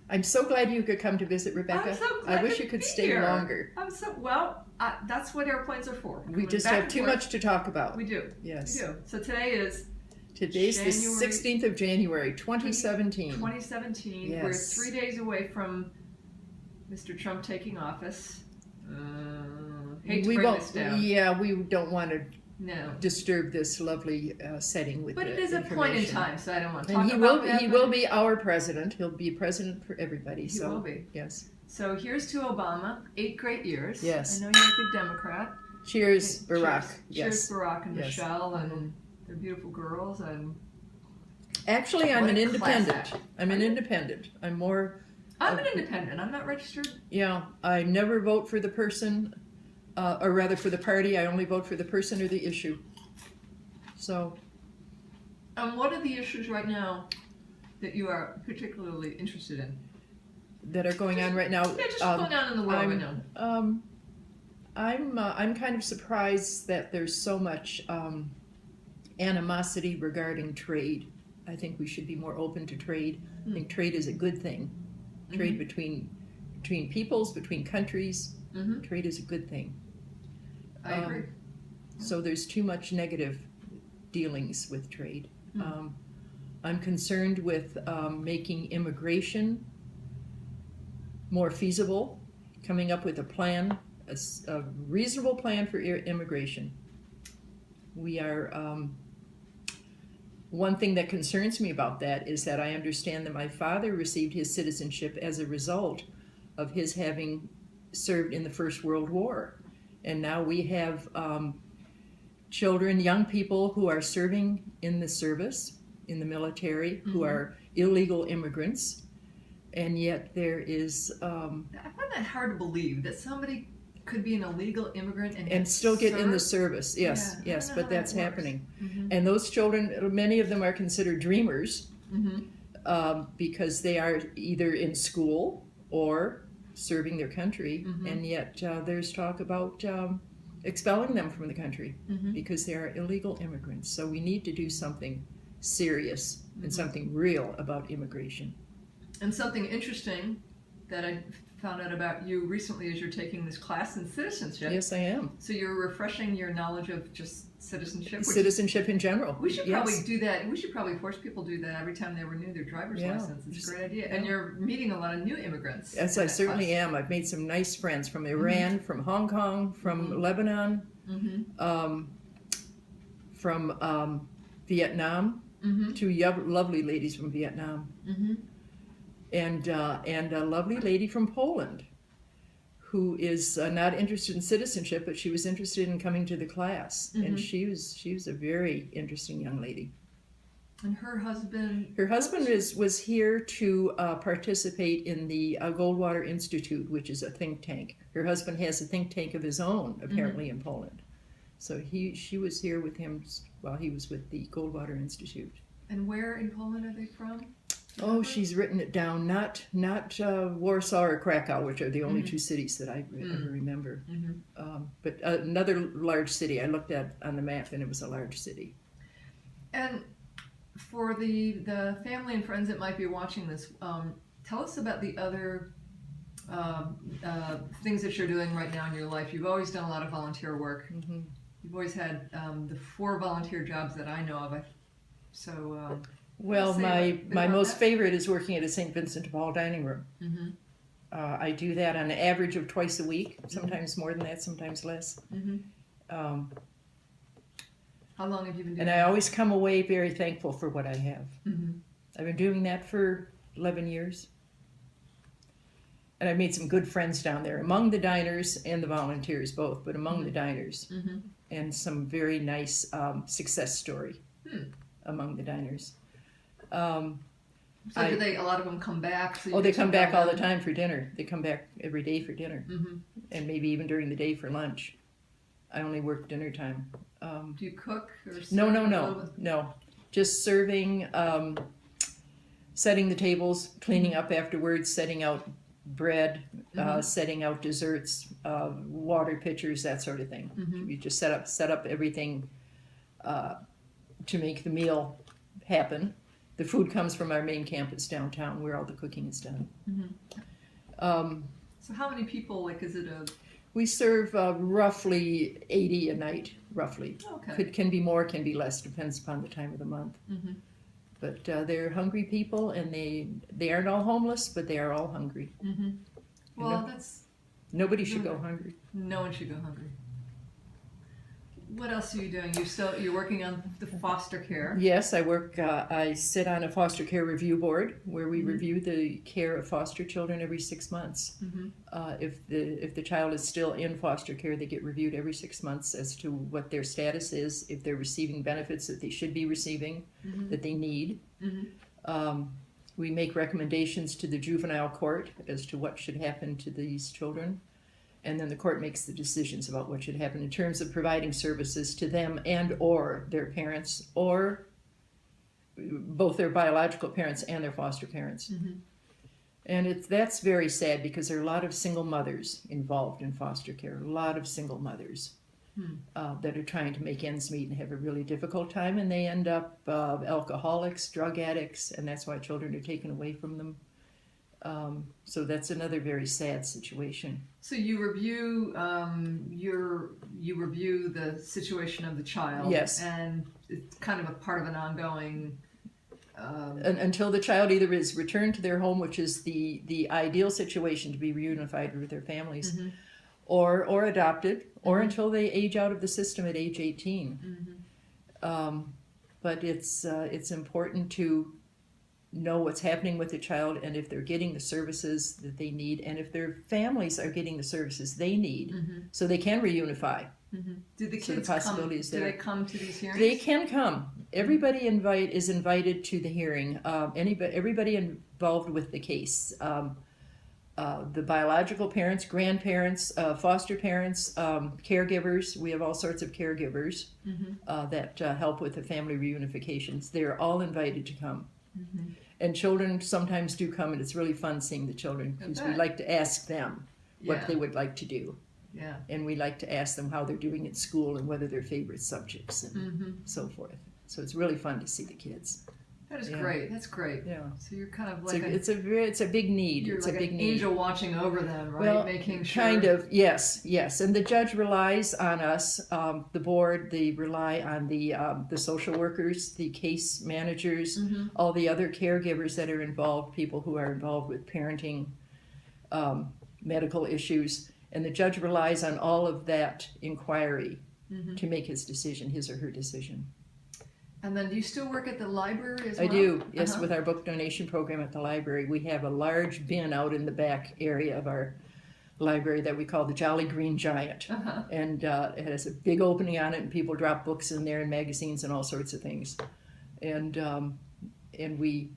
I'm so glad you could come to visit, Rebecca. I'm so glad I wish to you could be stay here. longer. That's what airplanes are for. We just have too much to talk about. We do. Yes. We do. So today's the 16th of January, 2017. 2017. Yes. We're 3 days away from Mr. Trump taking office. Hate to bring this down. Yeah, we don't want to No. disturb this lovely setting with But the it is a point in time, so I don't want to talk and about that. he will be our president. He'll be president for everybody. He will be. Yes. So here's to Obama. 8 great years. Yes. I know you're a good Democrat. Cheers, Barack. Cheers, Yes. cheers Barack and Yes. Michelle and their beautiful girls. And Actually, I'm What an a class independent. act. I'm an independent. I'm an independent. I'm not registered. Yeah, I never vote for the person, or rather for the party. I only vote for the person or the issue. So, What are the issues right now that you are particularly interested in? that are going on right now. Yeah, just going on in the world right now. I'm kind of surprised that there's so much animosity regarding trade. I think we should be more open to trade. I think trade is a good thing. Trade between peoples, between countries. Trade is a good thing. I agree. So there's too much negative dealings with trade. I'm concerned with making immigration more feasible, coming up with a plan, a reasonable plan for immigration. We are, one thing that concerns me about that is that I understand that my father received his citizenship as a result of his having served in the First World War. And now we have children, young people who are serving in the service, in the military, who are illegal immigrants. And yet there is... I find that hard to believe, that somebody could be an illegal immigrant and still get in the service. Yes, Yeah, yes, but that's that happening. And those children, many of them are considered dreamers because they are either in school or serving their country, and yet there's talk about expelling them from the country because they are illegal immigrants. So we need to do something serious and something real about immigration. And something interesting that I found out about you recently is you're taking this class in citizenship. Yes, I am. So you're refreshing your knowledge of just citizenship. Citizenship in general. We should probably do that. We should probably force people to do that every time they renew their driver's license. It's a great idea. And you're meeting a lot of new immigrants. Yes, I certainly am. I've made some nice friends from Iran, from Hong Kong, from Lebanon, from Vietnam, two lovely ladies from Vietnam. And a lovely lady from Poland who is not interested in citizenship, but she was interested in coming to the class. And she was a very interesting young lady. And her husband? Her husband was here to participate in the Goldwater Institute, which is a think tank. Her husband has a think tank of his own, apparently, in Poland. So she was here with him while he was with the Goldwater Institute. And where in Poland are they from? Oh, she's written it down. Not Warsaw or Krakow, which are the only two cities that I ever remember. But another large city. I looked at on the map, and it was a large city. And for the family and friends that might be watching this, tell us about the other things that you're doing right now in your life. You've always done a lot of volunteer work. You've always had the 4 volunteer jobs that I know of. Well, my most favorite is working at a St. Vincent de Paul dining room. I do that on an average of twice a week, sometimes more than that, sometimes less. How long have you been doing And I always come away very thankful for what I have. I've been doing that for 11 years. And I've made some good friends down there, among the diners and the volunteers, both, but among the diners. And some very nice success story among the diners. So do a lot of them come back? So they come back all the time for dinner. They come back every day for dinner. And maybe even during the day for lunch. I only work dinner time. Do you cook? Or No. Just serving, setting the tables, cleaning up afterwards, setting out bread, setting out desserts, water pitchers, that sort of thing. You just set up everything to make the meal happen, The food comes from our main campus downtown, where all the cooking is done. So how many people? Like, is it a? We serve roughly 80 a night, roughly. Okay. Can be more, can be less, depends upon the time of the month. But they're hungry people, and they aren't all homeless, but they are all hungry. Well, that's. Nobody should go hungry. No one should go hungry. What else are you doing? You're working on the foster care. Yes, I sit on a foster care review board where we review the care of foster children every 6 months. If the child is still in foster care, they get reviewed every 6 months as to what their status is, if they're receiving benefits that they should be receiving, that they need. We make recommendations to the juvenile court as to what should happen to these children. And then the court makes the decisions about what should happen in terms of providing services to them and or their parents, or both their biological parents and their foster parents. And that's very sad, because there are a lot of single mothers involved in foster care, a lot of single mothers that are trying to make ends meet and have a really difficult time, and they end up alcoholics, drug addicts, and that's why children are taken away from them. So that's another very sad situation. So you review you review the situation of the child. Yes. And it's kind of a part of an ongoing. Until the child either is returned to their home, which is the ideal situation to be reunified with their families, or adopted, or until they age out of the system at age 18. But it's important to know what's happening with the child, and if they're getting the services that they need, and if their families are getting the services they need, so they can reunify. Did the kids so the possibility is there. Do they come to these hearings? They can come. Everybody is invited to the hearing. Everybody involved with the case. The biological parents, grandparents, foster parents, caregivers. We have all sorts of caregivers that help with the family reunifications. They're all invited to come. And children sometimes do come, and it's really fun seeing the children, because we like to ask them what they would like to do. And we like to ask them how they're doing at school and what are their favorite subjects and so forth. So it's really fun to see the kids. That is great. That's great. Yeah. So you're kind of like it's a big need. You're it's like a big an need. angel watching over them, right? Well, making sure. Kind of, yes. And the judge relies on us, the board. They rely on the social workers, the case managers, all the other caregivers that are involved, people who are involved with parenting, medical issues, and the judge relies on all of that inquiry to make his decision, his or her decision. And then do you still work at the library as well? I do, yes, with our book donation program at the library. We have a large bin out in the back area of our library that we call the Jolly Green Giant. And it has a big opening on it, and people drop books in there and magazines and all sorts of things. And we,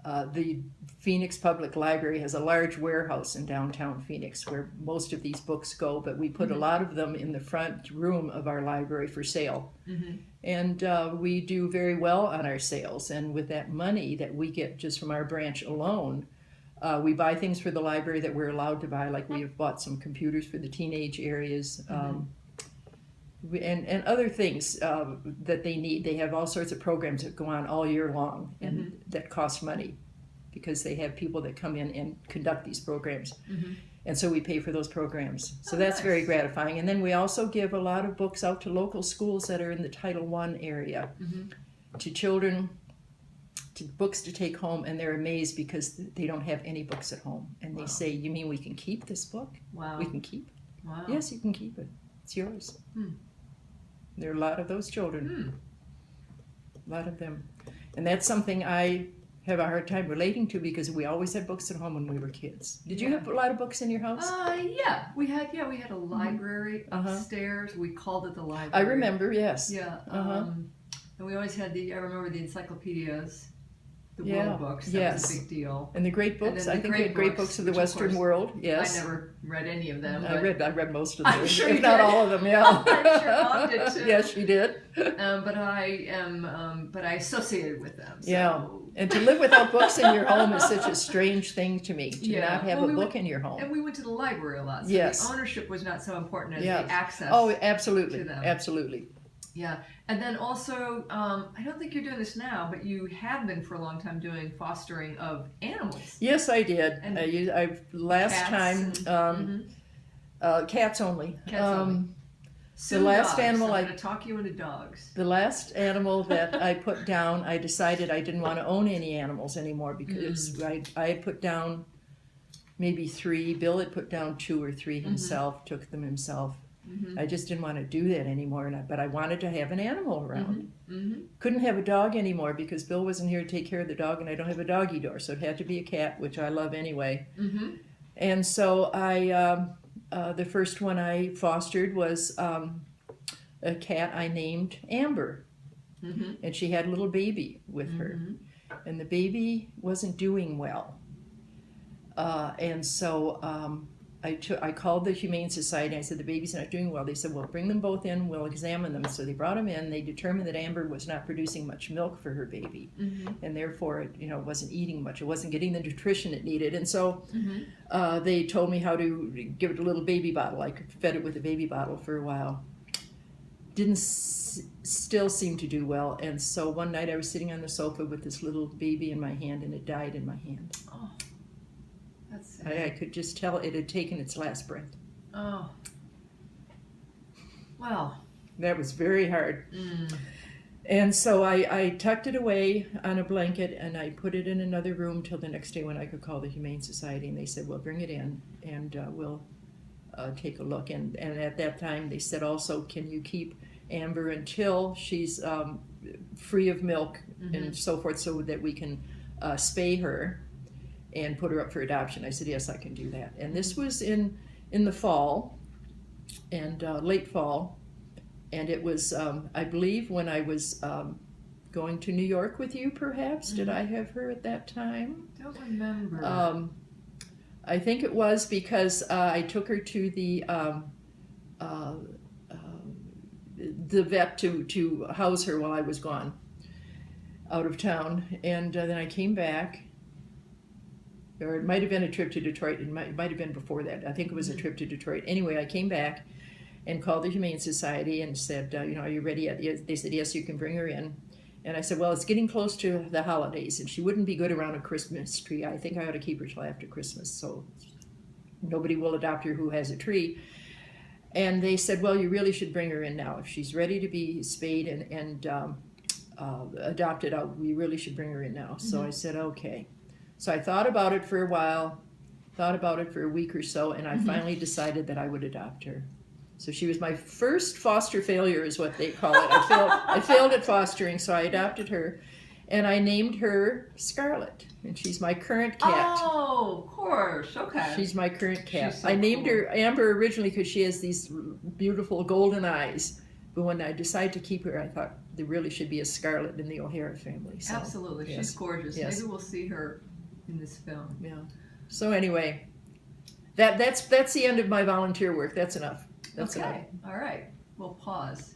the Phoenix Public Library has a large warehouse in downtown Phoenix where most of these books go, but we put a lot of them in the front room of our library for sale. And we do very well on our sales, and with that money that we get just from our branch alone, we buy things for the library that we're allowed to buy, like we have bought some computers for the teenage areas, and other things that they need. They have all sorts of programs that go on all year long and that cost money, because they have people that come in and conduct these programs. And so we pay for those programs. So that's nice. Very gratifying. And then we also give a lot of books out to local schools that are in the Title I area, to children, to books to take home, and they're amazed because they don't have any books at home. And they say, "You mean we can keep this book?" Wow. We can keep it. Wow. Yes, you can keep it. It's yours. There are a lot of those children. A lot of them. And that's something I have a hard time relating to, because we always had books at home when we were kids. Did you have a lot of books in your house? Yeah. We had a library upstairs. We called it the library. I remember, yes. Yeah. And we always had I remember the encyclopedias, the world books. That was a big deal. And the great books. I think we had great books of the Western world. Yes. I never read any of them. I read most of them. I'm sure if not all of them, yeah. I'm sure Mom did too. Yes, she did. But I associated with them. So. Yeah. And to live without books in your home is such a strange thing to me, to not have a book in your home. And we went to the library a lot, so the ownership was not so important as the access absolutely. to them. Absolutely. Yeah. And then also, I don't think you're doing this now, but you have been for a long time doing fostering of animals. Yes, I did. And I last cats time cats only. Cats only. The last dogs. animal I'm going to talk you into dogs. The last animal that I put down, I decided I didn't want to own any animals anymore because I had put down maybe 3. Bill had put down 2 or 3 himself, took them himself. I just didn't want to do that anymore, but I wanted to have an animal around. Couldn't have a dog anymore because Bill wasn't here to take care of the dog, and I don't have a doggy door, so it had to be a cat, which I love anyway. And so the first one I fostered was a cat I named Amber, and she had a little baby with her, and the baby wasn't doing well, and so I called the Humane Society. I said, the baby's not doing well. They said, well, bring them both in, we'll examine them. So they brought them in. They determined that Amber was not producing much milk for her baby, and therefore it wasn't eating much. It wasn't getting the nutrition it needed. And so they told me how to give it a little baby bottle. I fed it with a baby bottle for a while. Didn't still seem to do well. And so one night I was sitting on the sofa with this little baby in my hand, and it died in my hand. Oh. I could just tell it had taken its last breath. Oh. Well. That was very hard. And so I tucked it away on a blanket, and I put it in another room till the next day when I could call the Humane Society. And they said, well, bring it in, and we'll take a look. And at that time they said also, can you keep Amber until she's free of milk and so forth, so that we can spay her and put her up for adoption. I said, yes, I can do that. And this was in the fall, and late fall, and it was, I believe, when I was going to New York with you, perhaps. Did I have her at that time? Don't remember. I think it was because I took her to the vet to house her while I was gone out of town, and then I came back. Or it might have been a trip to Detroit. It might have been before that. I think it was a trip to Detroit. Anyway, I came back and called the Humane Society and said, are you ready yet? They said, yes, you can bring her in. And I said, well, it's getting close to the holidays, and she wouldn't be good around a Christmas tree. I think I ought to keep her till after Christmas, so nobody will adopt her who has a tree. And they said, well, you really should bring her in now. If she's ready to be spayed and adopted out, we really should bring her in now. So I said, okay. So I thought about it for a while, thought about it for a week or so, and I finally decided that I would adopt her. So she was my first foster failure, is what they call it. I failed at fostering, so I adopted her, and I named her Scarlet, and she's my current cat. Oh, of course. Okay. She's my current cat. So I named cool. her Amber originally because she has these beautiful golden eyes, but when I decided to keep her, I thought there really should be a Scarlet in the O'Hara family. So, absolutely. yes. She's gorgeous. Yes. Maybe we'll see her in this film. Yeah. So anyway, that's the end of my volunteer work. That's enough. That's enough. All right. We'll pause.